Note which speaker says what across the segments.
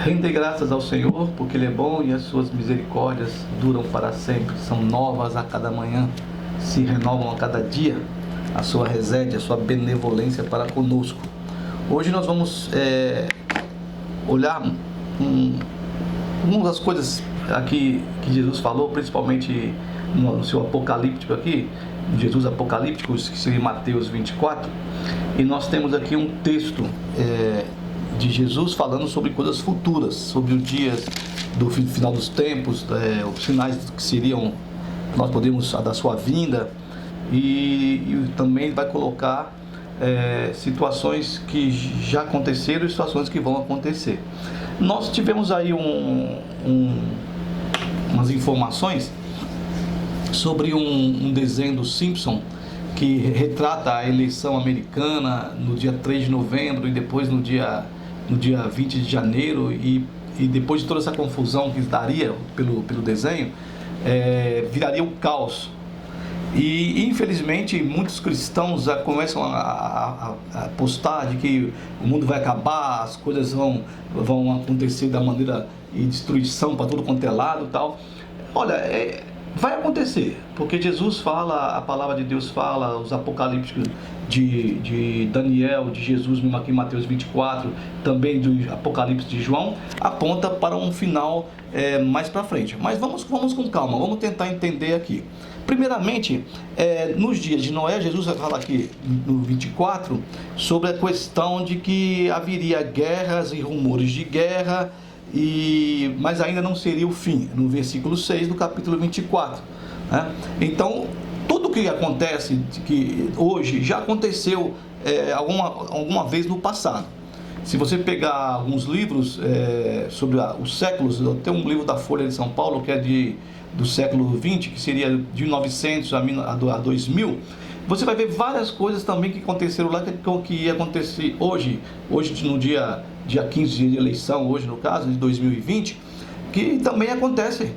Speaker 1: Rende graças ao Senhor, porque Ele é bom e as suas misericórdias duram para sempre. São novas a cada manhã, se renovam a cada dia. A sua resede, a sua benevolência para conosco. Hoje nós vamos olhar algumas das coisas aqui que Jesus falou, principalmente no seu apocalíptico aqui, Jesus apocalíptico, que seria Mateus 24. E nós temos aqui um texto de Jesus falando sobre coisas futuras, sobre os dias do final dos tempos, os sinais que seriam, nós podemos, da sua vinda, e também vai colocar situações que já aconteceram e situações que vão acontecer. Nós tivemos aí umas informações sobre um desenho do Simpson que retrata a eleição americana no dia 3 de novembro e depois no dia 20 de janeiro, e depois de toda essa confusão que daria pelo desenho, viraria um caos. E infelizmente muitos cristãos já começam a postar de que o mundo vai acabar, as coisas vão acontecer da maneira e destruição para todo quanto é lado e tal. Olha, vai acontecer, porque Jesus fala, a palavra de Deus fala, os apocalípticos de Daniel, de Jesus mesmo aqui em Mateus 24, também do Apocalipse de João, aponta para um final mais para frente. Mas vamos com calma, vamos tentar entender aqui. Primeiramente, nos dias de Noé, Jesus fala aqui no 24 sobre a questão de que haveria guerras e rumores de guerra, mas ainda não seria o fim, no versículo 6 do capítulo 24. Né? Então, tudo que acontece que hoje já aconteceu alguma vez no passado. Se você pegar alguns livros sobre os séculos, tem um livro da Folha de São Paulo que é do século 20, que seria de 1900 a 2000, você vai ver várias coisas também que aconteceram lá, que ia acontecer hoje no dia 15 de eleição, hoje no caso, de 2020, que também acontecem.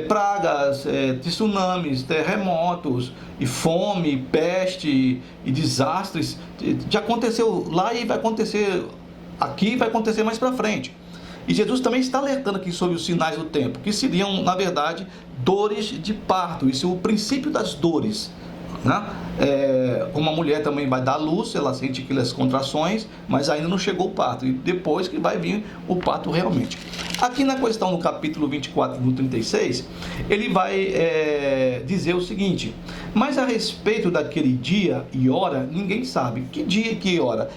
Speaker 1: Pragas, tsunamis, terremotos, e fome, peste e desastres. Já aconteceu lá e vai acontecer aqui e vai acontecer mais para frente. E Jesus também está alertando aqui sobre os sinais do tempo, que seriam, na verdade, dores de parto. Isso é o princípio das dores. Né? Uma mulher também vai dar luz, ela sente aquelas contrações, mas ainda não chegou o parto, e depois que vai vir o parto realmente. Aqui na questão no capítulo 24, no 36, ele vai dizer o seguinte: mas a respeito daquele dia e hora, ninguém sabe. Que dia e que hora?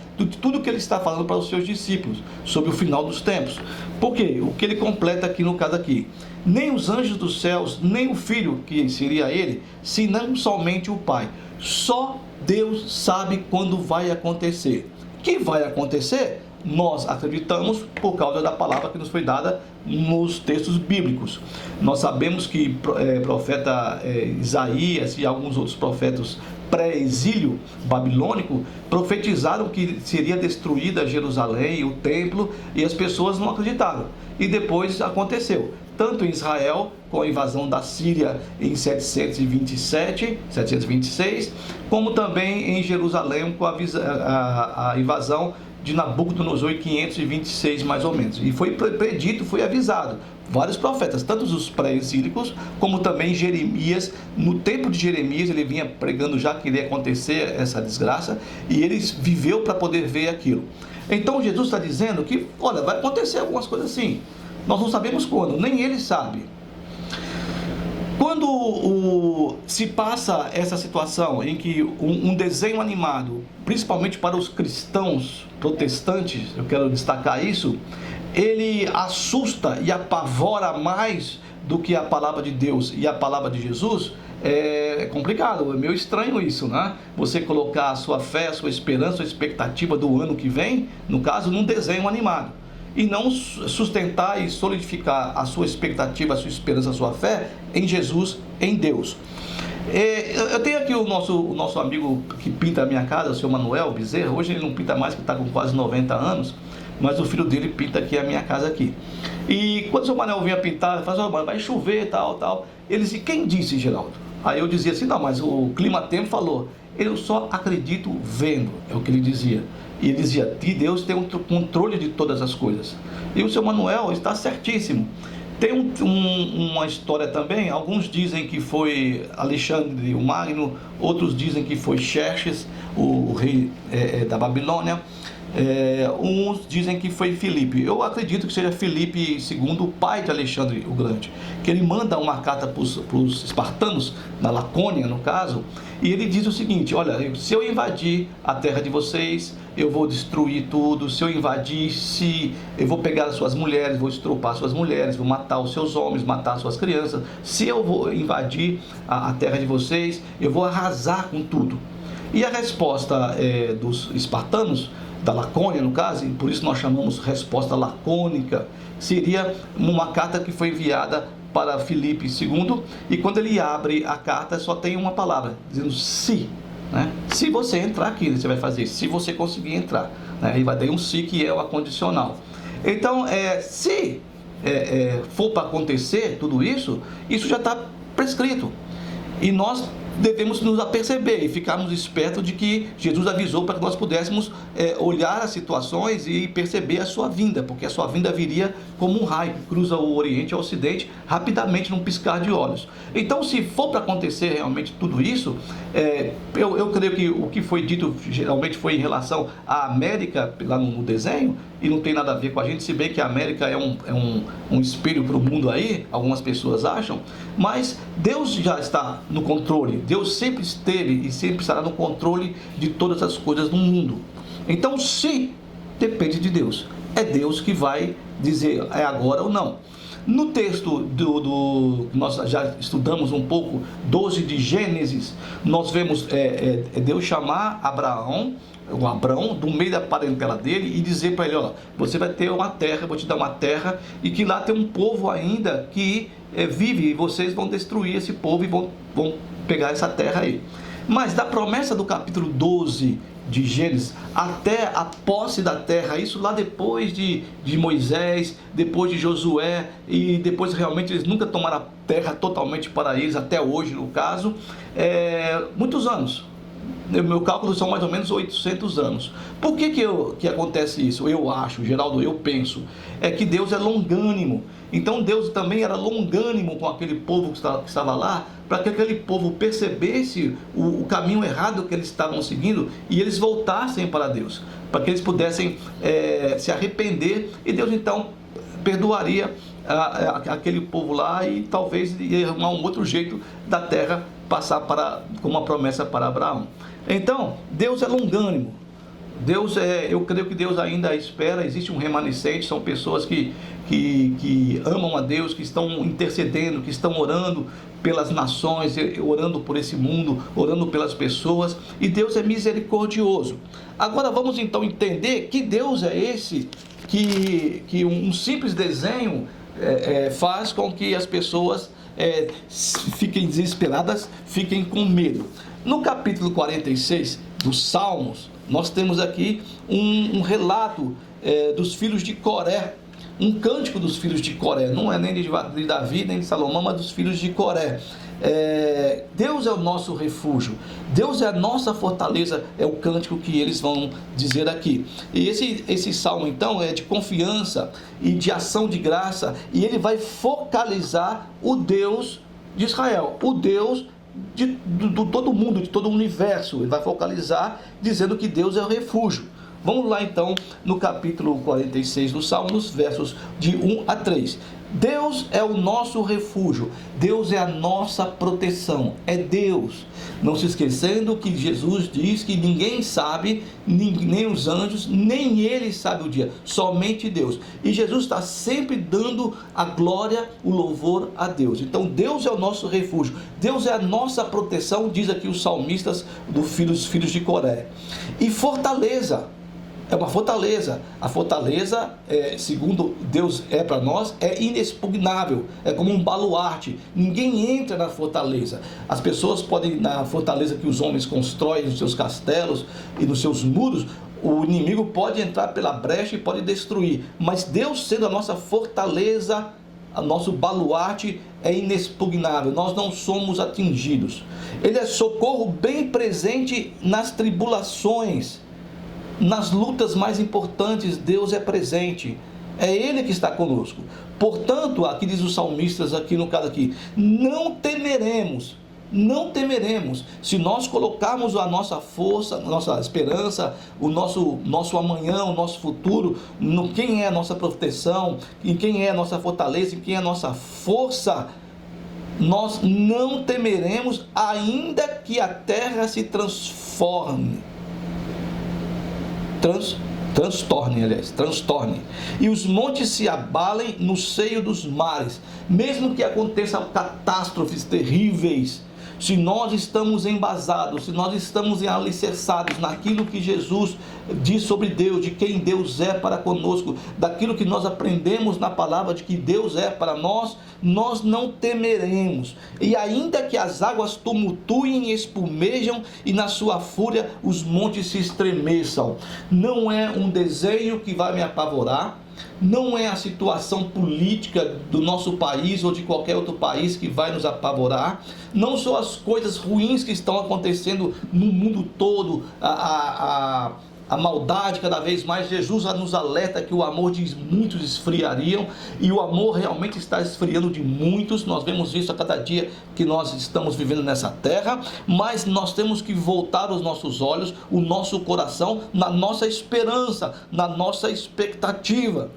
Speaker 1: Tudo que ele está falando para os seus discípulos, sobre o final dos tempos. Por quê? O que ele completa aqui no caso aqui: nem os anjos dos céus, nem o Filho, que seria ele, senão somente o Pai. Só Deus sabe quando vai acontecer. Que vai acontecer? Nós acreditamos por causa da palavra que nos foi dada nos textos bíblicos. Nós sabemos que profeta Isaías e alguns outros profetas pré-exílio babilônico profetizaram que seria destruída Jerusalém, o templo, e as pessoas não acreditaram. E depois aconteceu, tanto em Israel, com a invasão da Síria em 726, como também em Jerusalém com a invasão de Nabucodonosor em 526 mais ou menos. E foi predito, foi avisado. Vários profetas, tanto os pré-exílicos, como também Jeremias. No tempo de Jeremias, ele vinha pregando já que iria acontecer essa desgraça, e ele viveu para poder ver aquilo. Então Jesus está dizendo que, olha, vai acontecer algumas coisas assim. Nós não sabemos quando, nem ele sabe. Quando se passa essa situação em que um desenho animado, principalmente para os cristãos protestantes, eu quero destacar isso, ele assusta e apavora mais do que a palavra de Deus e a palavra de Jesus, é complicado, é meio estranho isso, né? Você colocar a sua fé, a sua esperança, a sua expectativa do ano que vem, no caso, num desenho animado, e não sustentar e solidificar a sua expectativa, a sua esperança, a sua fé em Jesus, em Deus. Eu tenho aqui o nosso amigo que pinta a minha casa, o seu Manuel Bezerra. Hoje ele não pinta mais, que está com quase 90 anos, mas o filho dele pinta aqui a minha casa aqui. E quando o seu Manuel vinha pintar, ele fala: "Oh, vai chover, tal. Ele disse: "Quem disse, Geraldo?" Aí eu dizia assim: "Não, mas o clima-tempo falou." Eu só acredito vendo, é o que ele dizia. E ele dizia, que Deus tem um controle de todas as coisas. E o seu Manuel está certíssimo. Tem uma história também, alguns dizem que foi Alexandre o Magno, outros dizem que foi Xerxes, o rei da Babilônia, uns dizem que foi Filipe. Eu acredito que seja Filipe II, o pai de Alexandre o Grande, que ele manda uma carta para os espartanos, na Lacônia no caso, e ele diz o seguinte: olha, se eu invadir a terra de vocês, eu vou destruir tudo. Se eu invadir, eu vou pegar as suas mulheres, vou estrupar suas mulheres, vou matar os seus homens, matar as suas crianças. Se eu vou invadir a terra de vocês, eu vou arrasar com tudo. E a resposta dos espartanos, da Lacônia no caso, e por isso nós chamamos resposta lacônica, seria uma carta que foi enviada para Filipe II, e quando ele abre a carta só tem uma palavra, dizendo se, né? Se você entrar aqui, você vai fazer isso, se você conseguir entrar, né? E vai ter um se, que é o condicional. Então, se for para acontecer tudo isso, isso já está prescrito, e nós devemos nos aperceber e ficarmos espertos de que Jesus avisou para que nós pudéssemos olhar as situações e perceber a sua vinda, porque a sua vinda viria como um raio que cruza o Oriente e o Ocidente rapidamente, num piscar de olhos. Então, se for para acontecer realmente tudo isso, eu creio que o que foi dito geralmente foi em relação à América, lá no desenho, e não tem nada a ver com a gente, se bem que a América é um espelho para o mundo aí, algumas pessoas acham, mas Deus já está no controle. Deus sempre esteve e sempre estará no controle de todas as coisas no mundo. Então, se depende de Deus, é Deus que vai dizer é agora ou não. No texto nós já estudamos um pouco, 12 de Gênesis, nós vemos Deus chamar Abraão do meio da parentela dele e dizer para ele: ó, você vai ter uma terra, eu vou te dar uma terra, e que lá tem um povo ainda que vive, e vocês vão destruir esse povo e vão pegar essa terra aí. Mas da promessa do capítulo 12 de Gênesis até a posse da terra, isso lá depois de Moisés, depois de Josué, e depois realmente eles nunca tomaram a terra totalmente para eles, até hoje no caso, muitos anos. No meu cálculo são mais ou menos 800 anos. Por que acontece isso? Eu acho, Geraldo, eu penso, é que Deus é longânimo. Então Deus também era longânimo com aquele povo que estava lá, para que aquele povo percebesse o caminho errado que eles estavam seguindo e eles voltassem para Deus, para que eles pudessem se arrepender, e Deus então perdoaria aquele povo lá, e talvez ia arrumar um outro jeito da terra passar como uma promessa para Abraão. Então, Deus é longânimo. Eu creio que Deus ainda espera. Existe um remanescente, são pessoas que amam a Deus, que estão intercedendo, que estão orando pelas nações, orando por esse mundo, orando pelas pessoas, e Deus é misericordioso. Agora vamos então entender que Deus é esse que um simples desenho faz com que as pessoas fiquem desesperadas, fiquem com medo. No capítulo 46 dos Salmos, nós temos aqui um relato dos filhos de Coré, um cântico dos filhos de Coré, não é nem de Davi, nem de Salomão, mas dos filhos de Coré. Deus é o nosso refúgio, Deus é a nossa fortaleza, é o cântico que eles vão dizer aqui. E esse salmo então é de confiança e de ação de graça, e ele vai focalizar o Deus de Israel, o Deus de todo mundo, de todo o universo. Ele vai focalizar dizendo que Deus é o refúgio. Vamos lá então no capítulo 46 do Salmo, nos versos de 1 a 3. Deus é o nosso refúgio, Deus é a nossa proteção, é Deus. Não se esquecendo que Jesus diz que ninguém sabe, nem os anjos, nem ele sabe o dia, somente Deus. E Jesus está sempre dando a glória, o louvor a Deus. Então Deus é o nosso refúgio, Deus é a nossa proteção, diz aqui os salmistas dos filhos de Coré. E fortaleza. É uma fortaleza. A fortaleza, segundo Deus para nós, é inexpugnável. É como um baluarte. Ninguém entra na fortaleza. As pessoas podem ir na fortaleza que os homens constroem nos seus castelos e nos seus muros. O inimigo pode entrar pela brecha e pode destruir. Mas Deus, sendo a nossa fortaleza, o nosso baluarte, é inexpugnável. Nós não somos atingidos. Ele é socorro bem presente nas tribulações. nas lutas mais importantes, Deus é presente. É Ele que está conosco. Portanto, aqui diz os salmistas, aqui no caso aqui, não temeremos. Não temeremos. Se nós colocarmos a nossa força, a nossa esperança, o nosso amanhã, o nosso futuro, no quem é a nossa proteção, em quem é a nossa fortaleza, em quem é a nossa força, nós não temeremos, ainda que a terra se transtorne, e os montes se abalem no seio dos mares, mesmo que aconteçam catástrofes terríveis. Se nós estamos embasados, se nós estamos alicerçados naquilo que Jesus diz sobre Deus, de quem Deus é para conosco, daquilo que nós aprendemos na palavra de que Deus é para nós, nós não temeremos. E ainda que as águas tumultuem e espumejam e na sua fúria os montes se estremeçam. Não é um desenho que vai me apavorar. Não é a situação política do nosso país ou de qualquer outro país que vai nos apavorar. Não são as coisas ruins que estão acontecendo no mundo todo, a maldade cada vez mais. Jesus nos alerta que o amor de muitos esfriariam, e o amor realmente está esfriando de muitos. Nós vemos isso a cada dia que nós estamos vivendo nessa terra, mas nós temos que voltar os nossos olhos, o nosso coração na nossa esperança, na nossa expectativa,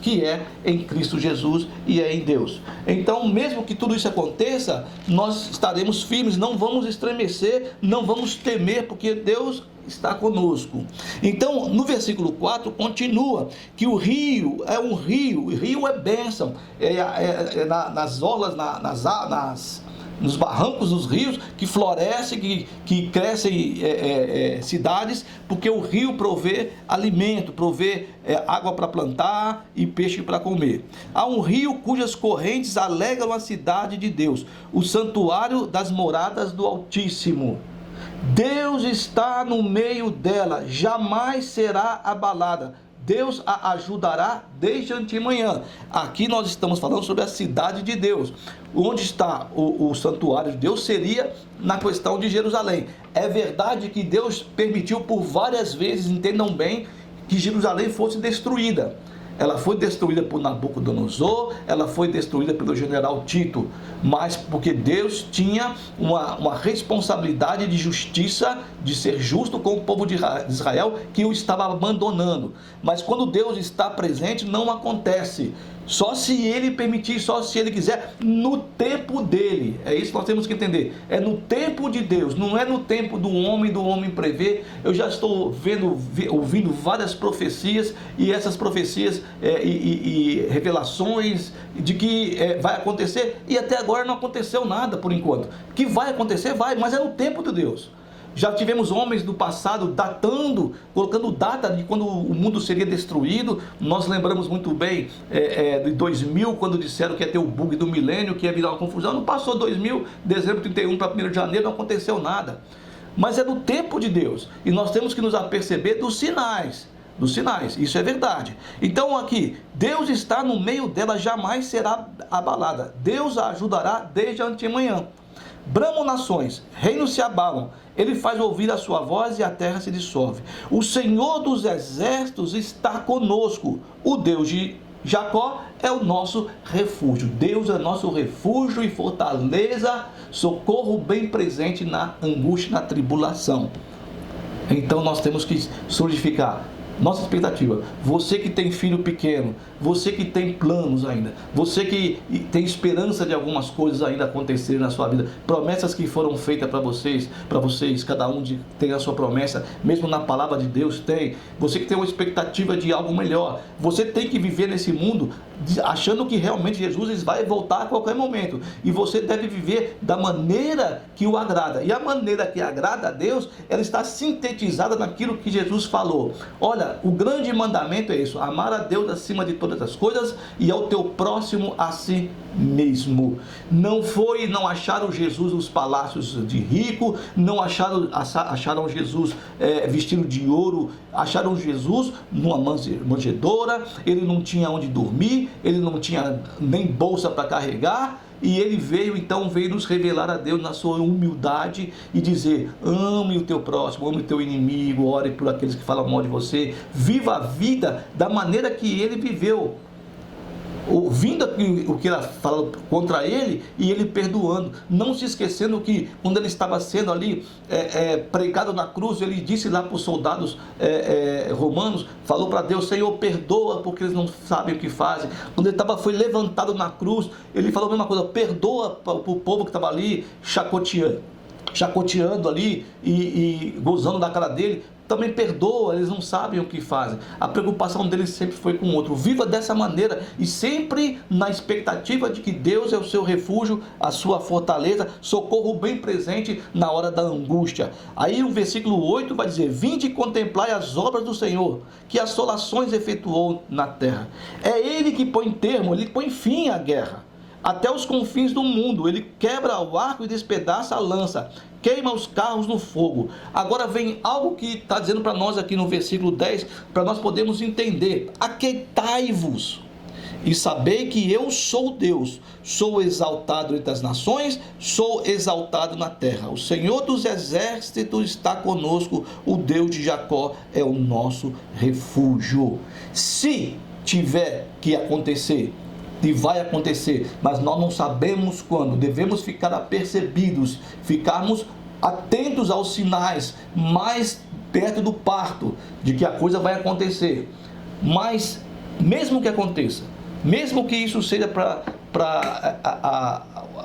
Speaker 1: que é em Cristo Jesus e é em Deus. Então, mesmo que tudo isso aconteça, nós estaremos firmes, não vamos estremecer, não vamos temer, porque Deus está conosco. Então, no versículo 4, continua que o rio é um rio, o rio é bênção, nas orlas, nos barrancos dos rios, que florescem, que crescem cidades, porque o rio provê alimento, provê água para plantar e peixe para comer. Há um rio cujas correntes alegram a cidade de Deus, o santuário das moradas do Altíssimo. Deus está no meio dela, jamais será abalada. Deus a ajudará desde antemanhã. Aqui nós estamos falando sobre a cidade de Deus. Onde está o santuário de Deus seria na questão de Jerusalém. É verdade que Deus permitiu por várias vezes, entendam bem, que Jerusalém fosse destruída. Ela foi destruída por Nabucodonosor, ela foi destruída pelo general Tito, mas porque Deus tinha uma responsabilidade de justiça, de ser justo com o povo de Israel, que o estava abandonando. Mas quando Deus está presente, não acontece. Só se Ele permitir, só se Ele quiser, no tempo dEle. É isso que nós temos que entender. É no tempo de Deus, não é no tempo do homem prever. Eu já estou ouvindo várias profecias, e essas profecias e revelações de que vai acontecer, e até agora não aconteceu nada por enquanto. Que vai acontecer, vai, mas é no tempo de Deus. Já tivemos homens do passado datando, colocando data de quando o mundo seria destruído. Nós lembramos muito bem de 2000, quando disseram que ia ter o bug do milênio, que ia virar uma confusão. Não passou 2000, dezembro 31 para 1º de janeiro, não aconteceu nada. Mas é do tempo de Deus, e nós temos que nos aperceber dos sinais, isso é verdade. Então aqui, Deus está no meio dela, jamais será abalada. Deus a ajudará desde a antemanhã. Bramam nações, reinos se abalam, Ele faz ouvir a sua voz e a terra se dissolve. O Senhor dos exércitos está conosco. O Deus de Jacó é o nosso refúgio. Deus é nosso refúgio e fortaleza, socorro bem presente na angústia, na tribulação. Então nós temos que solidificar nossa expectativa. Você que tem filho pequeno, você que tem planos ainda, você que tem esperança de algumas coisas ainda acontecerem na sua vida, promessas que foram feitas para vocês, cada um tem a sua promessa, mesmo na palavra de Deus tem. Você que tem uma expectativa de algo melhor, você tem que viver nesse mundo achando que realmente Jesus vai voltar a qualquer momento, e você deve viver da maneira que o agrada, e a maneira que agrada a Deus, ela está sintetizada naquilo que Jesus falou. Olha, o grande mandamento é isso: amar a Deus acima de todas as coisas e ao teu próximo a si mesmo. Não acharam Jesus nos palácios de rico, não acharam Jesus vestido de ouro, acharam Jesus numa manjedoura. Ele não tinha onde dormir, ele não tinha nem bolsa para carregar, e ele veio nos revelar a Deus na sua humildade e dizer: ame o teu próximo, ame o teu inimigo, ore por aqueles que falam mal de você, viva a vida da maneira que ele viveu, ouvindo o que ela fala contra ele e ele perdoando, não se esquecendo que quando ele estava sendo ali pregado na cruz, ele disse lá para os soldados romanos, falou para Deus: Senhor, perdoa porque eles não sabem o que fazem. Quando ele foi levantado na cruz, ele falou a mesma coisa: perdoa para o povo que estava ali chacoteando ali e gozando da cara dele, também perdoa, eles não sabem o que fazem. A preocupação deles sempre foi com o outro. Viva dessa maneira e sempre na expectativa de que Deus é o seu refúgio, a sua fortaleza, socorro bem presente na hora da angústia. Aí o versículo 8 vai dizer: vinde e contemplai as obras do Senhor, que assolações efetuou na terra. É Ele que põe termo, Ele põe fim à guerra até os confins do mundo. Ele quebra o arco e despedaça a lança, queima os carros no fogo. Agora vem algo que está dizendo para nós aqui no versículo 10, para nós podermos entender: aquietai-vos e sabei que eu sou Deus, sou exaltado entre as nações, sou exaltado na terra. O Senhor dos exércitos está conosco, o Deus de Jacó é o nosso refúgio. Se tiver que acontecer, e vai acontecer, mas nós não sabemos quando, devemos ficar apercebidos, ficarmos atentos aos sinais, mais perto do parto, de que a coisa vai acontecer. Mas, mesmo que aconteça, mesmo que isso seja para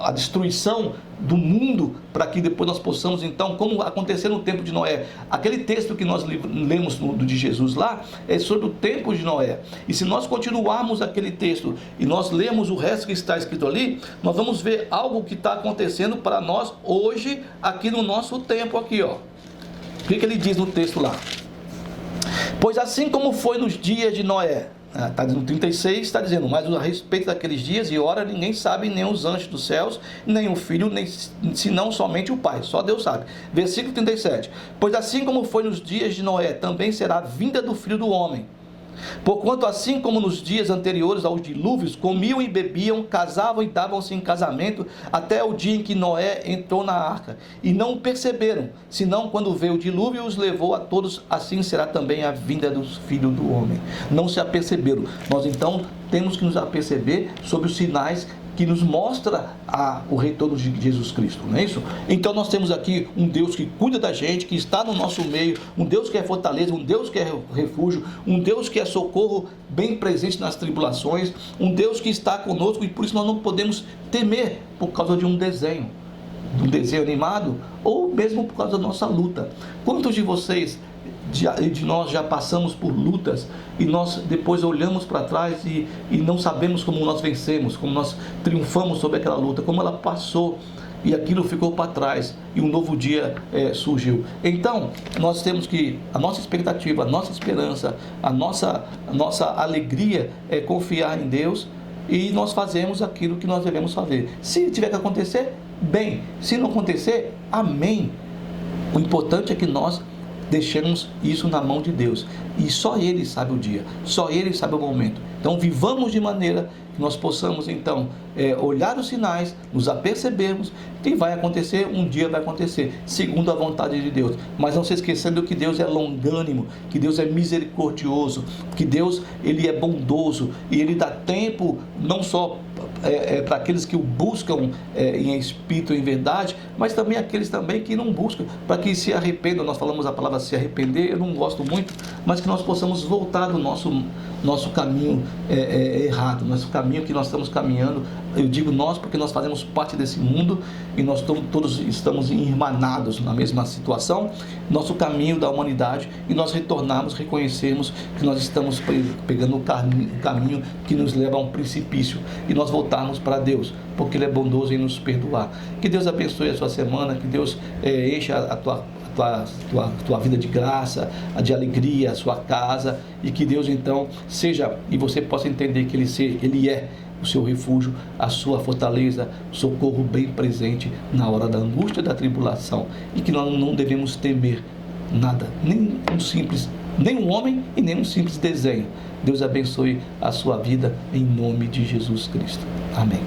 Speaker 1: a destruição do mundo, para que depois nós possamos, então, como aconteceu no tempo de Noé, aquele texto que nós lemos de Jesus lá, é sobre o tempo de Noé, e se nós continuarmos aquele texto, e nós lemos o resto que está escrito ali, nós vamos ver algo que está acontecendo para nós hoje, aqui no nosso tempo, aqui, ó. O que ele diz no texto lá? Pois assim como foi nos dias de Noé, está no 36, está dizendo: mas a respeito daqueles dias e hora ninguém sabe, nem os anjos dos céus, nem o filho, nem senão somente o Pai, só Deus sabe. Versículo 37: pois assim como foi nos dias de Noé, também será a vinda do Filho do Homem. Porquanto assim como nos dias anteriores aos dilúvios, comiam e bebiam, casavam e davam-se em casamento, até o dia em que Noé entrou na arca, e não perceberam, senão quando veio o dilúvio os levou a todos, assim será também a vinda do Filho do Homem. Não se aperceberam. Nós então temos que nos aperceber sobre os sinais que nos mostra o retorno de Jesus Cristo, não é isso? Então nós temos aqui um Deus que cuida da gente, que está no nosso meio, um Deus que é fortaleza, um Deus que é refúgio, um Deus que é socorro bem presente nas tribulações, um Deus que está conosco, e por isso nós não podemos temer por causa de um desenho animado, ou mesmo por causa da nossa luta. Quantos de vocês, de nós, já passamos por lutas e nós depois olhamos para trás e não sabemos como nós vencemos, como nós triunfamos sobre aquela luta, como ela passou e aquilo ficou para trás e um novo dia surgiu? Então nós temos que, a nossa expectativa, a nossa esperança, a nossa alegria é confiar em Deus, e nós fazemos aquilo que nós devemos fazer. Se tiver que acontecer, bem; se não acontecer, amém. O importante é que nós deixemos isso na mão de Deus, e só Ele sabe o dia, só Ele sabe o momento. Então vivamos de maneira que nós possamos então olhar os sinais, nos apercebermos, e vai acontecer, um dia vai acontecer, segundo a vontade de Deus. Mas não se esquecendo que Deus é longânimo, que Deus é misericordioso, que Deus, Ele é bondoso, e Ele dá tempo não só para aqueles que o buscam em espírito e em verdade, mas também aqueles também que não buscam, para que se arrependam. Nós falamos a palavra se arrepender, eu não gosto muito, mas que nós possamos voltar do nosso caminho errado, nosso caminho que nós estamos caminhando. Eu digo nós porque nós fazemos parte desse mundo e nós todos estamos irmanados na mesma situação, nosso caminho da humanidade, e nós retornarmos, reconhecermos que nós estamos pegando o caminho que nos leva a um precipício, e nós voltarmos para Deus, porque Ele é bondoso em nos perdoar. Que Deus abençoe a sua semana, que Deus encha a tua vida de graça, de alegria, a sua casa, e que Deus então seja, e você possa entender que Ele é o seu refúgio, a sua fortaleza, o socorro bem presente na hora da angústia, da tribulação, e que nós não devemos temer nada, nem um homem e nem um simples desenho. Deus abençoe a sua vida em nome de Jesus Cristo. Amém.